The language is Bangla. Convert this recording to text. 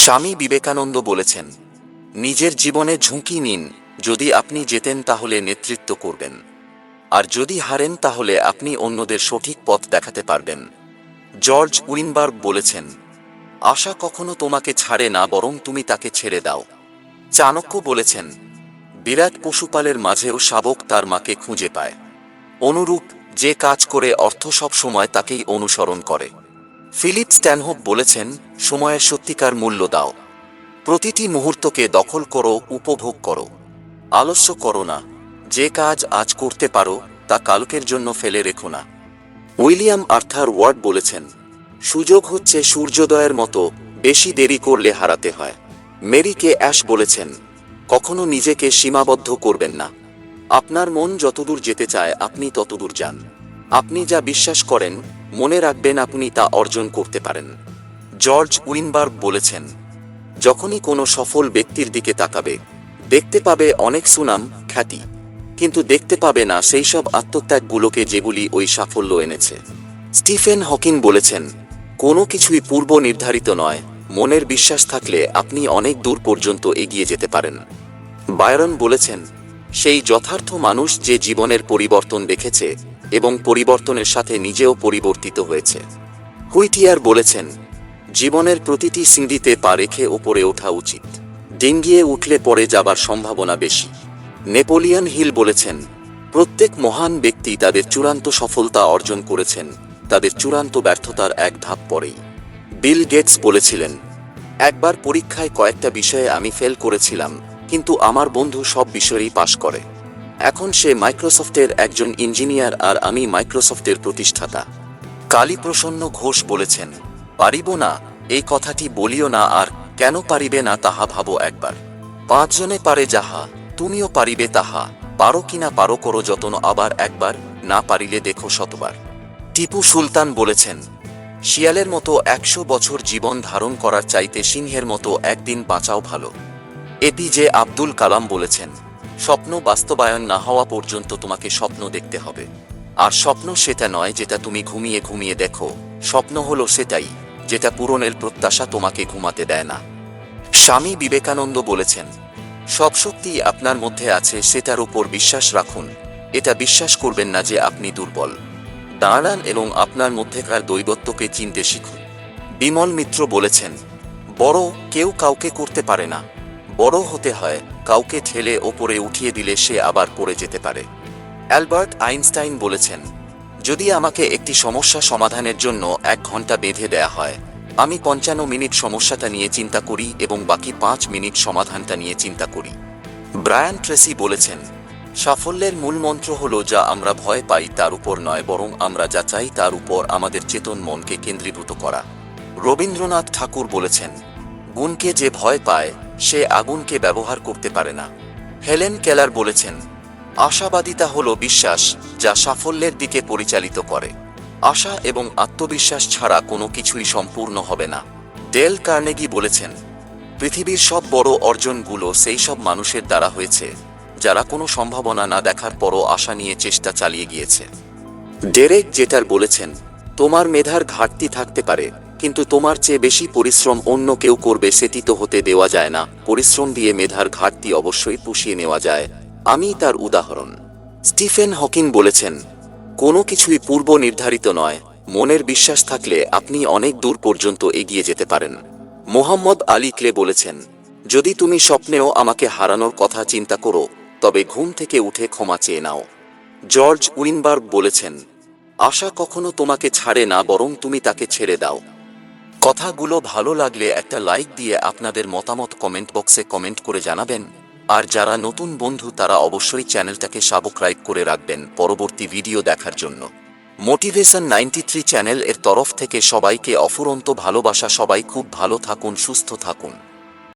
স্বামী বিবেকানন্দ বলেছেন, নিজের জীবনে ঝুঁকি নিন। যদি আপনি জেতেন তাহলে নেতৃত্ব করবেন, আর যদি হারেন তাহলে আপনি অন্যদের সঠিক পথ দেখাতে পারবেন। জর্জ উইনবার্গ বলেছেন, আশা কখনো তোমাকে ছাড়ে না, বরং তুমি তাকে ছেড়ে দাও। চাণক্য বলেছেন, বিরাট পশুপালের মাঝেও শাবক তার মাকে খুঁজে পায়। অনুরূপ, যে কাজ করে অর্থ সব সময় তাকেই অনুসরণ করে। ফিলিপ স্ট্যানহোপ বলেছেন, সময়ের সত্যিকার মূল্য দাও। প্রতিটি মুহূর্তকে দখল করো, উপভোগ করো। আলস্য করো না। যে কাজ আজ করতে পারো তা কালকের জন্য ফেলে রেখো না। উইলিয়াম আর্থার ওয়ার্ড বলেছেন, সুযোগ হচ্ছে সূর্যোদয়ের মতো, বেশি দেরি করলে হারাতে হয়। মেরি কে অ্যাশ বলেছেন, কখনো নিজেকে সীমাবদ্ধ করবেন না। আপনার মন যতদূর যেতে চায় আপনি ততদূর যান। আপনি যা বিশ্বাস করেন, মনে রাখবেন আপনি তা অর্জন করতে পারেন। জর্জ উইনবার্গ বলেছেন, যখনই কোনো সফল ব্যক্তির দিকে তাকাবে, দেখতে পাবে অনেক সুনাম, খ্যাতি, কিন্তু দেখতে পাবে না সেই সব আত্মত্যাগগুলোকে যেগুলি ওই সাফল্য এনেছে। স্টিফেন হকিং বলেছেন, কোনো কিছুই পূর্ব নির্ধারিত নয়, মনের বিশ্বাস থাকলে আপনি অনেক দূর পর্যন্ত এগিয়ে যেতে পারেন। বায়রন বলেছেন, সেই যথার্থ মানুষ যে জীবনের পরিবর্তন দেখেছে এবং পরিবর্তনের সাথে নিজেও পরিবর্তিত হয়েছে। হুইটিয়ার বলেছেন, জীবনের প্রতিটি সিঁড়িতে পা রেখে ওপরে ওঠা উচিত। ডিঙ্গিয়ে উঠলে পড়ে যাবার সম্ভাবনা বেশি। নেপোলিয়ন হিল বলেছেন, প্রত্যেক মহান ব্যক্তি তাদের চূড়ান্ত সফলতা অর্জন করেছেন তাদের চূড়ান্ত ব্যর্থতার এক ধাপ পরেই। বিল গেটস বলেছিলেন, একবার পরীক্ষায় কয়েকটা বিষয়ে আমি ফেল করেছিলাম, কিন্তু আমার বন্ধু সব বিষয়েই পাশ করে। এখন সে মাইক্রোসফটের একজন ইঞ্জিনিয়ার আর আমি মাইক্রোসফটের প্রতিষ্ঠাতা। কালীপ্রসন্ন ঘোষ বলেছেন, পারিব না এই কথাটি বলিও না, আর কেন পারিবে না তাহা ভাবো একবার। পাঁচজনে পারে যাহা, তুমিও পারিবে তাহা, পারো কিনা পারো করো যতন, আবার একবার, না পারিলে দেখো শতবার। টিপু সুলতান বলেছেন, শিয়ালের মতো 100 বছর জীবন ধারণ করার চাইতে সিংহের মতো একদিন বাঁচাও ভালো। এপিজে আব্দুল কালাম বলেছেন, স্বপ্ন বাস্তবায়ন না হওয়া পর্যন্ত তোমাকে স্বপ্ন দেখতে হবে। আর স্বপ্ন সেটা নয় যেটা তুমি ঘুমিয়ে ঘুমিয়ে দেখো, স্বপ্ন হলো সেটাই যেটা পূরণের প্রত্যাশা তোমাকে ঘুমাতে দেয় না। স্বামী বিবেকানন্দ বলেছেন, সব শক্তি আপনার মধ্যে আছে, সেটার উপর বিশ্বাস রাখুন। এটা বিশ্বাস করবেন না যে আপনি দুর্বল। দাঁড়ান এবং আপনার মধ্যেকার দৈবত্বকে চিনতে শিখুন। বিমল মিত্র বলেছেন, বড় কেউ কাউকে করতে পারে না, বড় হতে হয় কাউকে ঠেলে ওপরে উঠিয়ে দিলে সে আবার পড়ে যেতে পারে। অ্যালবার্ট আইনস্টাইন বলেছেন, যদি আমাকে একটি সমস্যা সমাধানের জন্য 1 ঘন্টা বেঁধে দেয়া হয়, আমি 55 মিনিট সমস্যাটা নিয়ে চিন্তা করি এবং বাকি 5 মিনিট সমাধানটা নিয়ে চিন্তা করি। ব্রায়ান ট্রেসি বলেছেন, সাফল্যের মূল মন্ত্র হল যা আমরা ভয় পাই তার উপর নয়, বরং আমরা যা চাই তার উপর আমাদের চেতন মনকে কেন্দ্রীভূত করা। রবীন্দ্রনাথ ঠাকুর বলেছেন, গুণকে যে ভয় পায় সে আগুনকে ব্যবহার করতে পারে না। হেলেন কেলার বলেছেন, আশাবাদিতা হল বিশ্বাস যা সাফল্যের দিকে পরিচালিত করে। আশা এবং আত্মবিশ্বাস ছাড়া কোনো কিছুই সম্পূর্ণ হবে না। ডেল কার্নেগি বলেছেন, পৃথিবীর সব বড় অর্জনগুলো সেই সব মানুষের দ্বারা হয়েছে যারা কোনো সম্ভাবনা না দেখার পরও আশা নিয়ে চেষ্টা চালিয়ে গিয়েছে। ডেরেক জেটার বলেছেন, তোমার মেধার ঘাটতি থাকতে পারে, কিন্তু তোমার চেয়ে বেশি পরিশ্রম অন্য কেউ করবে সেটি তো হতে দেওয়া যায় না। পরিশ্রম দিয়ে মেধার ঘাটতি অবশ্যই পুষিয়ে নেওয়া যায়। আমি তার উদাহরণ। স্টিফেন হকিং বলেছেন, কোনো কিছুই পূর্ব নির্ধারিত নয়, মনের বিশ্বাস থাকলে আপনি অনেক দূর পর্যন্ত এগিয়ে যেতে পারেন। মোহাম্মদ আলী ক্লে বলেছেন, যদি তুমি স্বপ্নেও আমাকে হারানোর কথা চিন্তা করো, তবে ঘুম থেকে উঠে ক্ষমা চেয়ে নাও। জর্জ উইনবার্গ বলেছেন, আশা কখনো তোমাকে ছাড়ে না, বরং তুমি তাকে ছেড়ে দাও। কথাগুলো ভালো লাগলে একটা লাইক দিয়ে আপনাদের মতামত কমেন্ট বক্সে কমেন্ট করে জানাবেন। আর যারা নতুন বন্ধু তারা অবশ্যই চ্যানেলটাকে সাবস্ক্রাইব করে রাখবেন পরবর্তী ভিডিও দেখার জন্য। মোটিভেশন 93 চ্যানেল এর তরফ থেকে সবাইকে অফুরন্ত ভালোবাসা। সবাই খুব ভালো থাকুন, সুস্থ থাকুন।